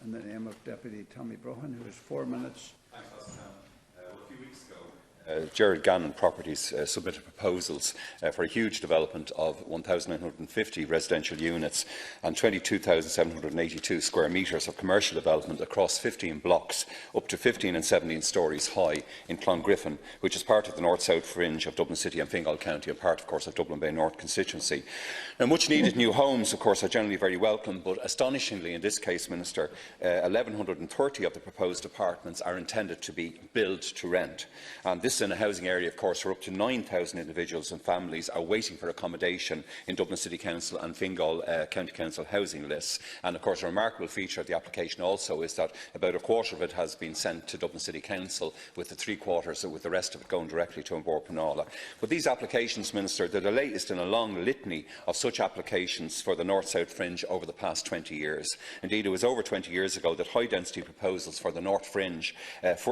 in the name of Deputy Tommy Broughan, who has 4 minutes. Thanks, a few weeks ago, Gerard Gannon Properties submitted proposals for a huge development of 1,950 residential units and 22,782 square metres of commercial development across 15 blocks, up to 15 and 17 storeys high in Clongriffin, which is part of the north-south fringe of Dublin City and Fingal County, and part, of course, of Dublin Bay North constituency. Now, much-needed new homes, of course, are generally very welcome, but astonishingly, in this case, Minister, 1,130 of the proposed apartments are intended to be built to rent. And this in a housing area, of course, where up to 9,000 individuals and families are waiting for accommodation in Dublin City Council and Fingal County Council housing lists. And, of course, a remarkable feature of the application also is that about a quarter of it has been sent to Dublin City Council, with the 3/4, with the rest of it going directly to Bord Pleanála. But these applications, Minister, they're the latest in a long litany of such applications for the north-south fringe over the past 20 years. Indeed, it was over 20 years ago that high-density proposals for the north fringe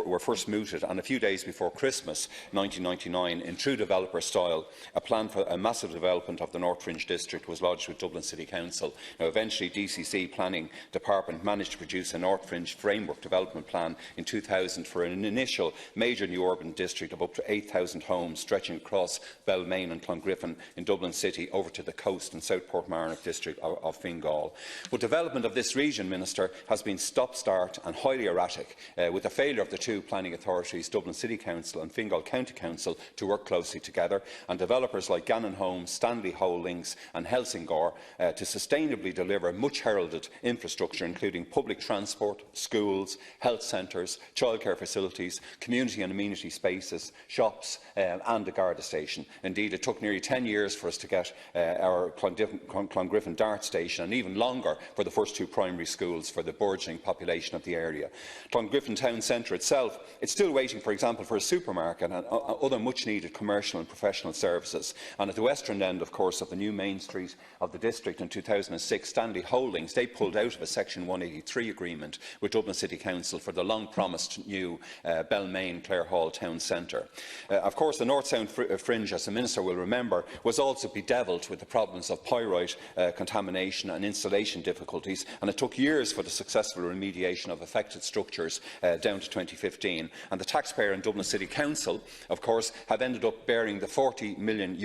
were first mooted, and a few days before Christmas 1999, in true developer style, a plan for a massive development of the North Fringe district was lodged with Dublin City Council. Now, eventually, DCC Planning Department managed to produce a North Fringe framework development plan in 2000 for an initial major new urban district of up to 8,000 homes stretching across Balmain and Clongriffin in Dublin City over to the coast and South Portmarnock district of Fingal. But development of this region, Minister, has been stop-start and highly erratic, with the failure of the two planning authorities, Dublin City Council and Fingal County Council, to work closely together, and developers like Gannon Homes, Stanley Holdings and Helsingor to sustainably deliver much heralded infrastructure, including public transport, schools, health centres, childcare facilities, community and amenity spaces, shops and the Garda station. Indeed, it took nearly 10 years for us to get our Clongriffin Dart station, and even longer for the first two primary schools for the burgeoning population of the area. Clongriffin town centre itself is still waiting, for example, for a supermarket and other much-needed commercial and professional services. And at the western end, of course, of the new main street of the district in 2006, Stanley Holdings, they pulled out of a Section 183 agreement with Dublin City Council for the long-promised new Balmain Clare Hall town centre. Of course, the north-south fringe, as the Minister will remember, was also bedevilled with the problems of pyrite contamination and installation difficulties, and it took years for the successful remediation of affected structures down to 2015. And the taxpayer in Dublin City Council, of course, have ended up bearing the €40 million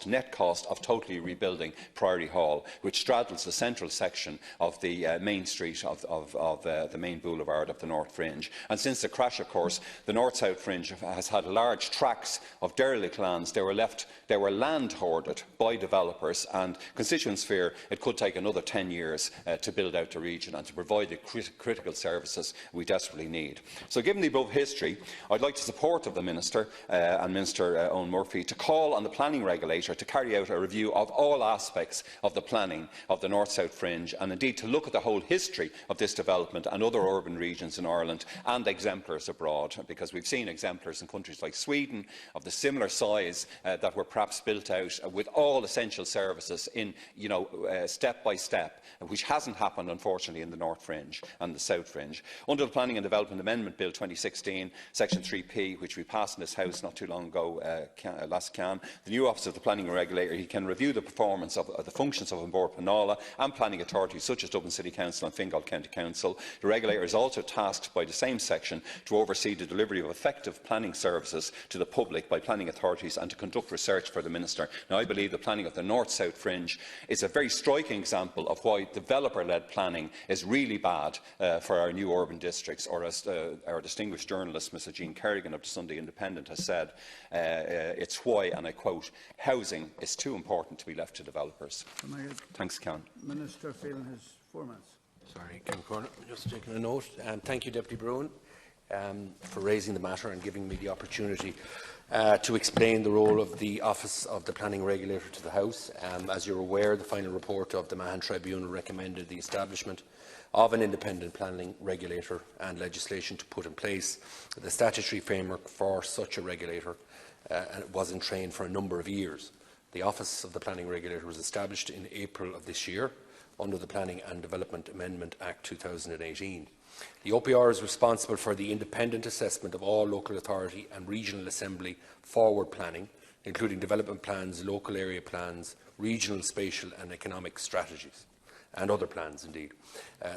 net cost of totally rebuilding Priory Hall, which straddles the central section of the main street of the main boulevard of the North Fringe. And since the crash, of course, the North-South Fringe has had large tracts of derelict lands. They were land hoarded by developers, and constituents fear it could take another 10 years to build out the region and to provide the critical services we desperately need. So, given the above history, I'd like to support of the Minister and Minister Owen Murphy to call on the planning regulator to carry out a review of all aspects of the planning of the North-South Fringe, and indeed to look at the whole history of this development and other urban regions in Ireland and exemplars abroad, because we've seen exemplars in countries like Sweden of the similar size that were perhaps built out with all essential services in, step by step, which hasn't happened, unfortunately, in the North Fringe and the South Fringe. Under the Planning and Development Amendment Bill 2016, Section 3P, which we passed in this House not too long ago, the new Office of the Planning Regulator, he can review the performance of the functions of Bord Pleanála and planning authorities such as Dublin City Council and Fingal County Council. The Regulator is also tasked by the same section to oversee the delivery of effective planning services to the public by planning authorities and to conduct research for the Minister. Now, I believe the planning of the North-South Fringe is a very striking example of why developer-led planning is really bad for our new urban districts, or as our distinguished journalist, Mrs Jean Kerrigan of the Sunday Independent, has said, it's why, and I quote, housing is too important to be left to developers. Thanks, Cavan. Minister Phelan has 4 minutes. Sorry, Cavan Corner, just taking a note. Thank you, Deputy Broughan, for raising the matter and giving me the opportunity to explain the role of the Office of the Planning Regulator to the House. As you are aware, the final report of the Mahon Tribunal recommended the establishment of an independent planning regulator and legislation to put in place. The statutory framework for such a regulator was in train for a number of years. The Office of the Planning Regulator was established in April of this year under the Planning and Development Amendment Act 2018. The OPR is responsible for the independent assessment of all local authority and regional assembly forward planning, including development plans, local area plans, regional, spatial and economic strategies. and other plans indeed.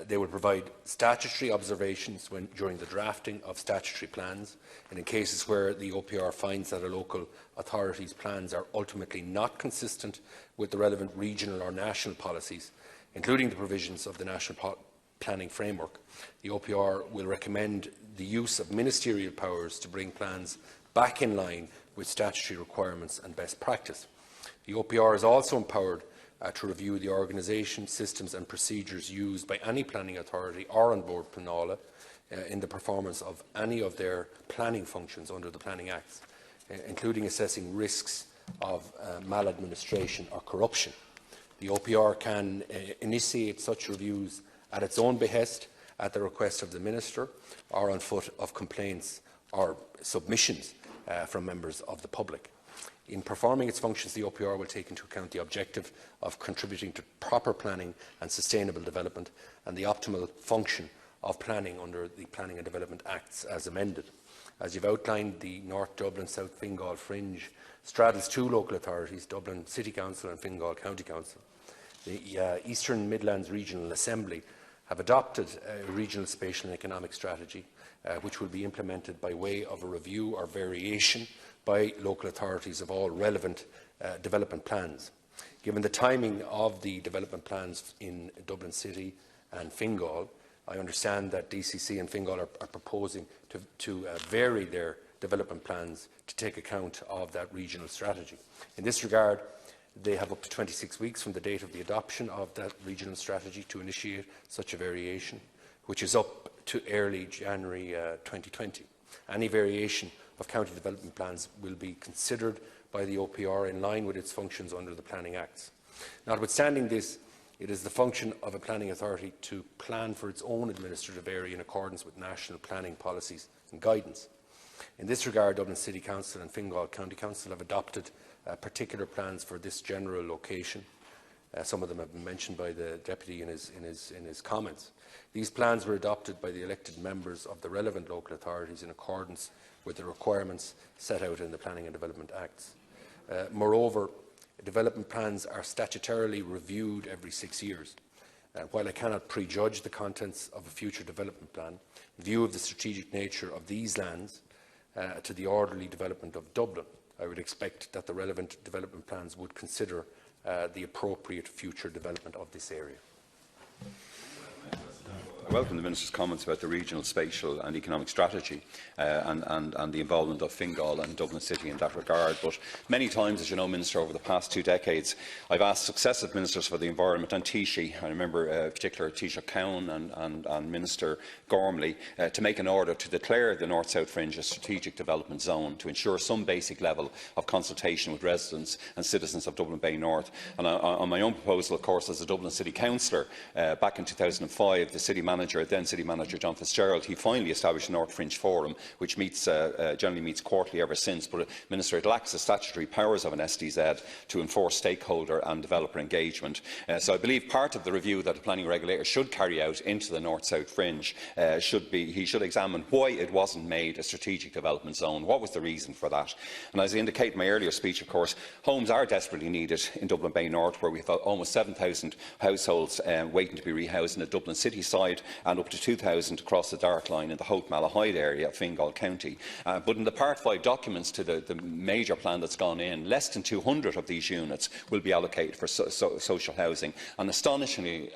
They will provide statutory observations during the drafting of statutory plans, and in cases where the OPR finds that a local authority's plans are ultimately not consistent with the relevant regional or national policies, including the provisions of the National Planning Framework, the OPR will recommend the use of ministerial powers to bring plans back in line with statutory requirements and best practice. The OPR is also empowered to review the organisation, systems and procedures used by any planning authority or on board Pleanála in the performance of any of their planning functions under the Planning Acts, including assessing risks of maladministration or corruption. The OPR can initiate such reviews at its own behest, at the request of the Minister, or on foot of complaints or submissions from members of the public. In performing its functions, the OPR will take into account the objective of contributing to proper planning and sustainable development and the optimal function of planning under the Planning and Development Acts as amended. As you've outlined, the North Dublin South Fingal Fringe straddles two local authorities, Dublin City Council and Fingal County Council. The Eastern Midlands Regional Assembly have adopted a regional spatial and economic strategy which will be implemented by way of a review or variation by local authorities of all relevant development plans. Given the timing of the development plans in Dublin City and Fingal, I understand that DCC and Fingal are proposing to vary their development plans to take account of that regional strategy. In this regard, they have up to 26 weeks from the date of the adoption of that regional strategy to initiate such a variation, which is up to early January 2020. Any variation of county development plans will be considered by the OPR in line with its functions under the Planning Acts. Notwithstanding this, it is the function of a planning authority to plan for its own administrative area in accordance with national planning policies and guidance. In this regard, Dublin City Council and Fingal County Council have adopted particular plans for this general location. Some of them have been mentioned by the Deputy in his comments. These plans were adopted by the elected members of the relevant local authorities in accordance with the requirements set out in the Planning and Development Acts. Moreover, development plans are statutorily reviewed every 6 years. While I cannot prejudge the contents of a future development plan, in view of the strategic nature of these lands to the orderly development of Dublin, I would expect that the relevant development plans would consider the appropriate future development of this area. I welcome the Minister's comments about the regional, spatial and economic strategy and the involvement of Fingal and Dublin City in that regard. But many times, as you know, Minister, over the past 2 decades, I've asked successive Ministers for the Environment and Taoiseach, I remember particular Taoiseach Cowan and Minister Gormley, to make an order to declare the North-South Fringe a strategic development zone to ensure some basic level of consultation with residents and citizens of Dublin Bay North. And on my own proposal, of course, as a Dublin City Councillor, back in 2005, the then City Manager John Fitzgerald, he finally established the North Fringe Forum, which generally meets quarterly ever since, but Minister, it lacks the statutory powers of an SDZ to enforce stakeholder and developer engagement. So I believe part of the review that the planning regulator should carry out into the North-South Fringe he should examine why it wasn't made a strategic development zone. What was the reason for that? And as I indicated in my earlier speech, of course, homes are desperately needed in Dublin Bay North, where we have almost 7,000 households waiting to be rehoused in the Dublin city side, and up to 2,000 across the Dark Line in the Hope Malahide area of Fingal County. But in the Part 5 documents to the major plan that's gone in, less than 200 of these units will be allocated for social housing. And astonishingly,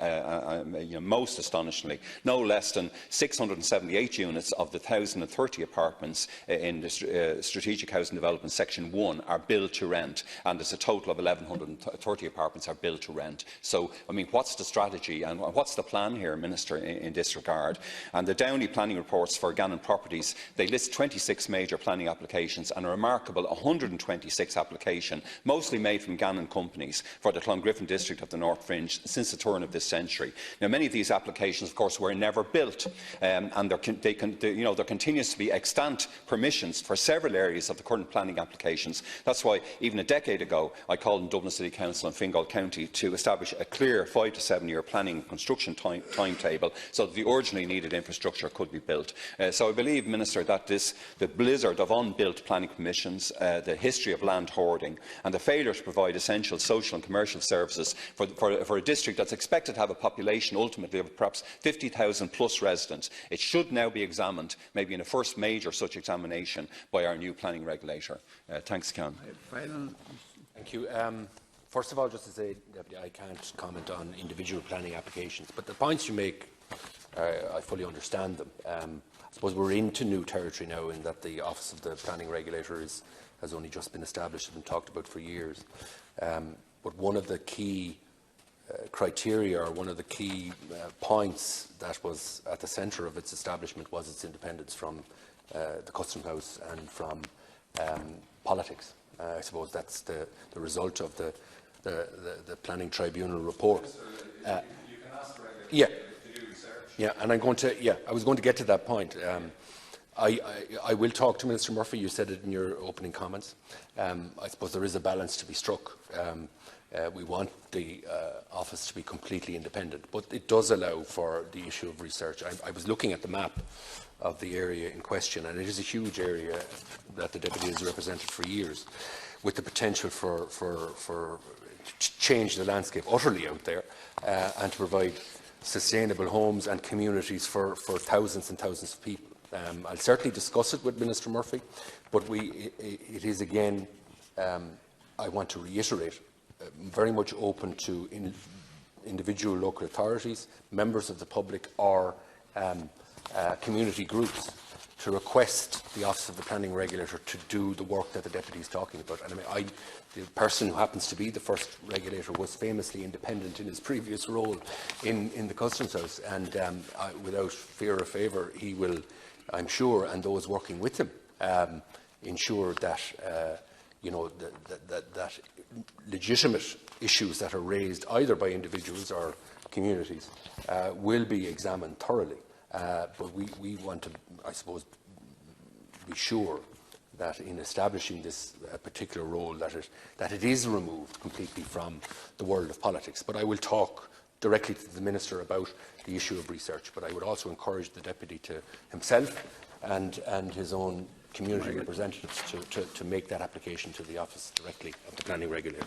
most astonishingly, no less than 678 units of the 1,030 apartments in the Strategic Housing Development Section 1 are built to rent, and there's a total of 1,130 apartments are built to rent. So, I mean, what's the strategy and what's the plan here, Minister, in this regard? And the Downey planning reports for Gannon Properties, they list 26 major planning applications and a remarkable 126 applications, mostly made from Gannon companies, for the Clongriffin district of the North Fringe since the turn of this century. Now, many of these applications, of course, were never built, and there continues to be extant permissions for several areas of the current planning applications. That's why, even a decade ago, I called on Dublin City Council and Fingal County to establish a clear 5 to 7 year planning and construction timetable so that the urgently needed infrastructure could be built. So I believe, Minister, that the blizzard of unbuilt planning permissions, the history of land hoarding and the failure to provide essential social and commercial services for a district that's expected to have a population ultimately of perhaps 50,000 plus residents, it should now be examined, maybe in a first major such examination, by our new planning regulator. Thanks, Cain. Thank you. First of all, just to say, Deputy, I can't comment on individual planning applications, but the points you make, I fully understand them. I suppose we're into new territory now in that the Office of the Planning Regulator has only just been established and been talked about for years. But one of the key criteria, or one of the key points that was at the centre of its establishment was its independence from the Custom House and from politics. I suppose that's the result of the Planning Tribunal report. You can ask the regulator Yeah. to do research. Yeah, and I was going to get to that point. I will talk to Minister Murphy. You said it in your opening comments. I suppose there is a balance to be struck. We want the office to be completely independent, but it does allow for the issue of research. I was looking at the map of the area in question, and it is a huge area that the Deputy has represented for years, with the potential for to change the landscape utterly out there and to provide sustainable homes and communities for thousands and thousands of people. I'll certainly discuss it with Minister Murphy, but it is again, I want to reiterate, very much open to individual local authorities, members of the public or community groups to request the Office of the Planning Regulator to do the work that the Deputy is talking about. And I mean, the person who happens to be the first regulator was famously independent in his previous role in the Customs House, and without fear or favour, he will, I'm sure, and those working with him, ensure that you know, that legitimate issues that are raised either by individuals or communities will be examined thoroughly. But we want to, I suppose, be sure that in establishing this particular role, that it is removed completely from the world of politics. But I will talk directly to the Minister about the issue of research. But I would also encourage the Deputy to himself and his own community representatives to make that application to the Office directly of the Planning Regulator.